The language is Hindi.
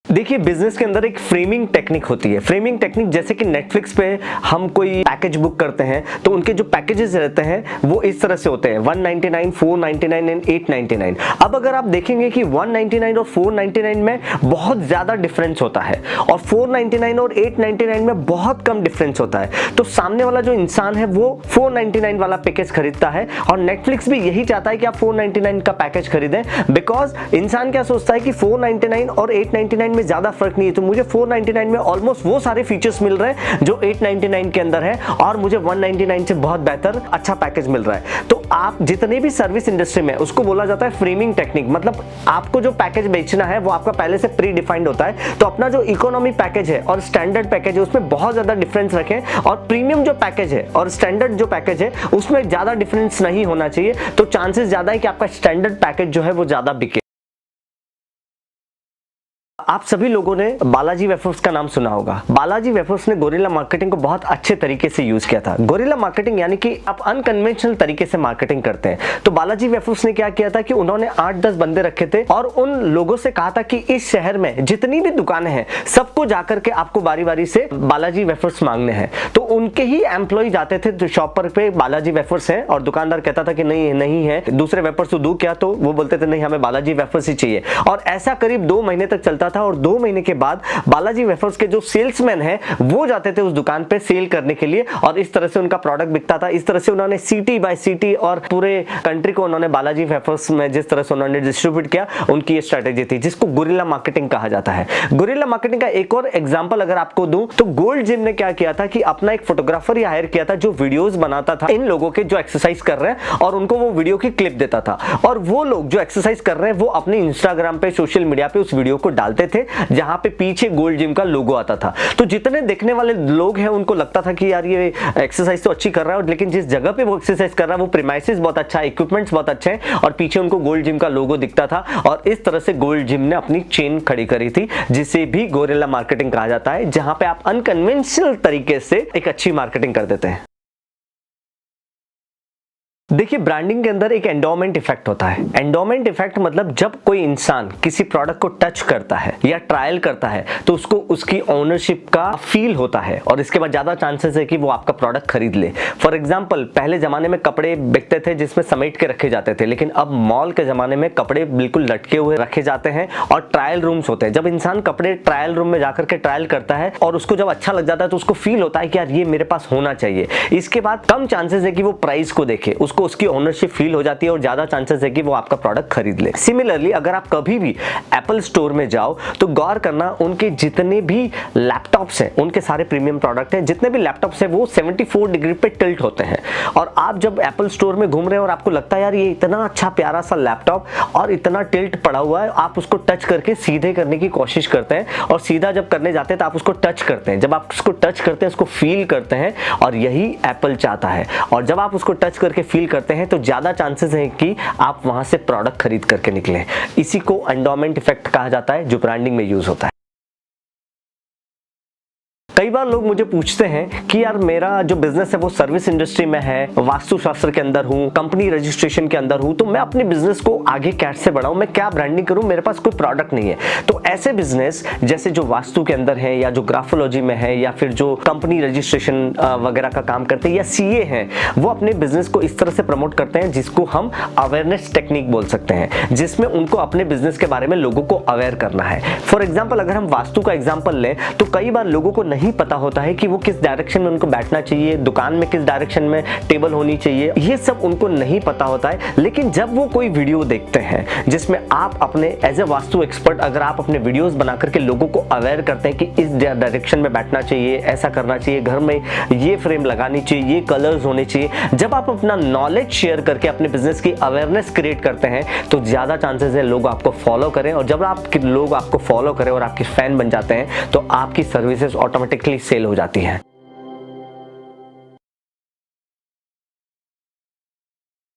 देखिए, बिजनेस के अंदर एक फ्रेमिंग टेक्निक होती है। फ्रेमिंग टेक्निक जैसे कि नेटफ्लिक्स पे हम कोई पैकेज बुक करते हैं तो उनके जो पैकेजेस रहते हैं वो इस तरह से होते हैं 199, 499 एंड 899। अब अगर आप देखेंगे कि 199 और 499 में बहुत ज्यादा डिफरेंस होता है और 499 और 899 में बहुत कम डिफरेंस होता है, तो सामने वाला जो इंसान है वो 499 वाला पैकेज खरीदता है और नेटफ्लिक्स भी यही चाहता है कि आप 499 का पैकेज खरीदें, बिकॉज इंसान क्या सोचता है कि 499 और 899 में ज्यादा फर्क नहीं है, तो मुझे 499 में ऑलमोस्ट वो सारे फीचर्स मिल रहे हैं जो 899 के अंदर है और मुझे 199 से बहुत बेहतर अच्छा पैकेज मिल रहा है। तो आप जितने भी सर्विस इंडस्ट्री में, उसको बोला जाता है फ्रेमिंग टेक्निक, मतलब आपको जो पैकेज बेचना है वो आपका पहले से प्री डिफाइंड होता है। तो अपना जो इकोनॉमी पैकेज है और स्टैंडर्ड पैकेज है उसमें बहुत ज्यादा डिफरेंस रखें और प्रीमियम जो पैकेज है और स्टैंडर्ड जो पैकेज है उसमें ज्यादा डिफरेंस नहीं होना चाहिए, तो चांसेस ज्यादा है कि आपका स्टैंडर्ड पैकेज जो है वो ज्यादा बिके। आप सभी लोगों ने बालाजी वेफर्स का नाम सुना होगा। बालाजी वेफर्स ने गोरिल्ला मार्केटिंग को बहुत अच्छे तरीके से यूज किया था। गोरिल्ला मार्केटिंग यानी कि आप अनकन्वेंशनल तरीके से मार्केटिंग करते हैं। तो बालाजी वेफर्स ने क्या किया था कि उन्होंने 8-10 बंदे रखे थे और उन लोगों से कहा था कि इस शहर में जितनी भी दुकानें हैं सबको जाकर के आपको बारी बारी से बालाजी वेफर्स मांगने हैं। तो उनके ही एम्प्लॉय जाते थे शॉप पर पे बालाजी वेफर्स है और दुकानदार कहता था कि नहीं है, दूसरे वेफर्स तो दू क्या, तो वो बोलते थे नहीं हमें बालाजी वेफर्स ही चाहिए। और ऐसा करीब 2 महीने तक चलता था और 2 महीने के बाद बालाजी वेफर्स के जो सेल्समैन हैं वो जाते थे उस दुकान पे सेल करने के लिए और इस तरह से उनका प्रोडक्ट बिकता था। इस तरह से उन्होंने सिटी बाय सिटी और पूरे कंट्री को उन्होंने बालाजी वेफर्स में जिस तरह से उन्होंने डिस्ट्रीब्यूट किया, उनकी ये स्ट्रेटेजी थी जिसको गोरिल्ला मार्केटिंग कहा जाता है। गोरिल्ला मार्केटिंग का एक और एग्जांपल अगर आपको दूं तो गोल्ड जिम ने क्या किया था कि अपना एक फोटोग्राफर ही हायर किया था जो वीडियोस बनाता था इन लोगों के जो एक्सरसाइज कर रहे हैं और उनको वो वीडियो की क्लिप देता था और वो लोग जो एक्सरसाइज कर रहे हैं वो अपने इंस्टाग्राम पे, सोशल मीडिया पे उस वीडियो को डालते थे जहां पे पीछे गोल्ड जिम का लोगो आता था। तो जितने देखने वाले लोग हैं उनको लगता था कि यार ये एक्सरसाइज तो अच्छी कर रहा है, लेकिन जिस जगह पे वो एक्सरसाइज कर रहा है वो प्रीमाइसेस बहुत अच्छा है, इक्विपमेंट्स बहुत अच्छे हैं और पीछे उनको गोल्ड जिम का लोगो दिखता था और इस तरह से गोल्ड जिम ने अपनी चेन खड़ी करी थी जिसे भी गोरिल्ला मार्केटिंग कहा जाता है, जहां पे आप अनकन्वेंशनल तरीके से एक अच्छी मार्केटिंग कर देते हैं। देखिए, ब्रांडिंग के अंदर एक एंडोमेंट इफेक्ट होता है। एंडोमेंट इफेक्ट मतलब जब कोई इंसान किसी प्रोडक्ट को टच करता है या ट्रायल करता है तो उसको उसकी ओनरशिप का फील होता है और इसके बाद ज्यादा चांसेस है कि वो आपका प्रोडक्ट खरीद ले। फॉर एग्जांपल, पहले जमाने में कपड़े बिकते थे जिसमें समेट के रखे जाते थे, लेकिन अब मॉल के जमाने में कपड़े बिल्कुल लटके हुए रखे जाते हैं और ट्रायल रूम्स होते हैं। जब इंसान कपड़े ट्रायल रूम में जाकर के ट्रायल करता है और उसको जब अच्छा लग जाता है तो उसको फील होता है कि यार ये मेरे पास होना चाहिए। इसके बाद कम चांसेस है कि वो प्राइस को देखे, उसकी ओनरशिप फील हो जाती है और ज्यादा चांसेस है कि वो आपका प्रोडक्ट खरीद ले। सिमिलरली अगर आप कभी भी एप्पल स्टोर में जाओ तो गौर करना उनके जितने भी लैपटॉप्स हैं उनके सारे प्रीमियम प्रोडक्ट हैं। जितने भी लैपटॉप्स हैं वो 74 डिग्री पे टिल्ट होते हैं और आप जब एप्पल स्टोर में घूम रहे हैं और आपको लगता है यार ये इतना अच्छा प्यारा सा लैपटॉप और इतना टिल्ट पड़ा हुआ है, आप उसको टच करके सीधे करने की कोशिश करते हैं और सीधा जब करने जाते हैं तो आप उसको टच करते हैं। जब आप उसको टच करते हैं उसको फील करते हैं और यही एप्पल चाहता है। और जब आप उसको टच करके फील करते हैं तो ज्यादा चांसेस हैं कि आप वहां से प्रोडक्ट खरीद करके निकलें। इसी को एंडोमेंट इफेक्ट कहा जाता है जो ब्रांडिंग में यूज होता है। कई बार लोग मुझे पूछते हैं कि यार मेरा जो बिजनेस है वो सर्विस इंडस्ट्री में है, वास्तुशास्त्र के अंदर हूँ, कंपनी रजिस्ट्रेशन के अंदर हूँ, तो मैं अपने बिजनेस को आगे कैसे बढ़ाऊं, मैं क्या ब्रांडिंग करूं, मेरे पास कोई प्रोडक्ट नहीं है। तो ऐसे बिजनेस जैसे जो वास्तु के अंदर है या जो ग्राफोलॉजी में है या फिर जो कंपनी रजिस्ट्रेशन वगैरह का काम करते हैं या सीए हैं, वो अपने बिजनेस को इस तरह से प्रमोट करते हैं जिसको हम अवेयरनेस टेक्निक बोल सकते हैं, जिसमें उनको अपने बिजनेस के बारे में लोगों को अवेयर करना है। फॉर एग्जाम्पल अगर हम वास्तु का एग्जाम्पल लें तो कई बार लोगों को नहीं पता होता है कि वो किस डायरेक्शन में उनको बैठना चाहिए, दुकान में किस डायरेक्शन में टेबल होनी चाहिए, ये सब उनको नहीं पता होता है। लेकिन जब वो कोई वीडियो देखते हैं जिसमें आप अपने एज ए वास्तु एक्सपर्ट अगर आप अपने वीडियोस बना करके लोगों को अवेयर करते हैं कि इस डायरेक्शन में बैठना चाहिए, ऐसा करना चाहिए, घर में ये फ्रेम लगानी चाहिए, ये कलर्स होने चाहिए, जब आप अपना नॉलेज शेयर करके अपने बिजनेस की अवेयरनेस क्रिएट करते हैं तो ज्यादा चांसेस है लोग आपको फॉलो करें और जब लोग आपको फॉलो करें और आपके फैन बन जाते हैं तो आपकी सर्विसेज ऑटोमेटिकली सेल हो जाती है।